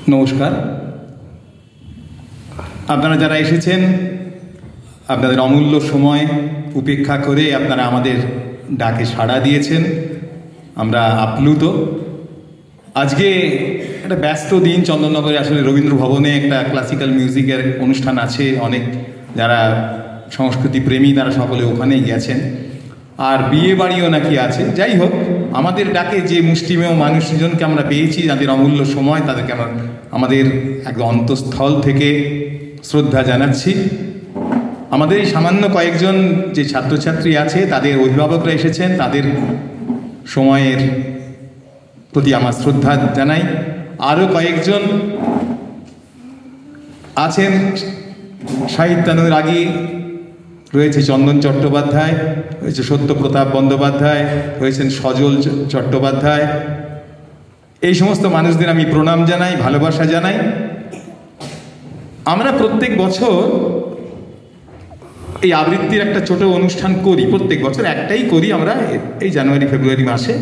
নমস্কার। আপনারা যারা এসেছেন, আপনাদের অমূল্য সময় উপেক্ষা করে আপনারা আমাদের ডাকে সাড়া দিয়েছেন, আমরা আপ্লুত। আজকে একটা ব্যস্ত দিন, চন্দননগরে আসলে রবীন্দ্র ভবনে একটা ক্লাসিক্যাল মিউজিকের অনুষ্ঠান আছে। অনেক যারা সংস্কৃতি প্রেমী তারা সকলে ওখানেই গেছেন, আর বিয়ে বাড়িও নাকি আছে। যাই হোক, আমাদের ডাকে যে মুষ্টিমেয় মানুষজনকে আমরা পেয়েছি, যাদের অমূল্য সময়, তাদেরকে আমরা আমাদের একদম অন্তঃস্থল থেকে শ্রদ্ধা জানাচ্ছি। আমাদের এই সামান্য কয়েকজন যে ছাত্রছাত্রী আছে, তাদের অভিভাবকরা এসেছেন, তাদের সময়ের প্রতি আমার শ্রদ্ধা জানাই। আরও কয়েকজন আছেন সাহিত্যানুরাগী, রয়েছে চন্দন চট্টোপাধ্যায়, রয়েছে সত্যপ্রতাপ বন্দ্যোপাধ্যায়, রয়েছেন সজল চট্টোপাধ্যায়। এই সমস্ত মানুষদের আমি প্রণাম জানাই, ভালোবাসা জানাই। আমরা প্রত্যেক বছর এই আবৃত্তির একটা ছোট অনুষ্ঠান করি, প্রত্যেক বছর একটাই করি আমরা এই জানুয়ারি ফেব্রুয়ারি মাসে।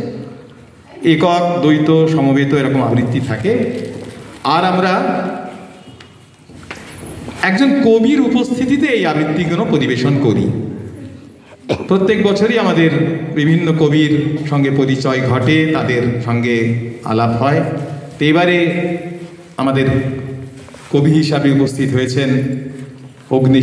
একক, দ্বৈত, সমবেত এরকম আবৃত্তি থাকে। আর আমরা একজন কবির উপস্থিতিতে এই আবৃত্তিগুলো পরিবেশন করি। প্রত্যেক বছরই আমাদের বিভিন্ন কবির সঙ্গে পরিচয় ঘটে, তাদের সঙ্গে আলাপ হয়। তো এবারে আমাদের কবি হিসাবে উপস্থিত হয়েছেন অগ্নি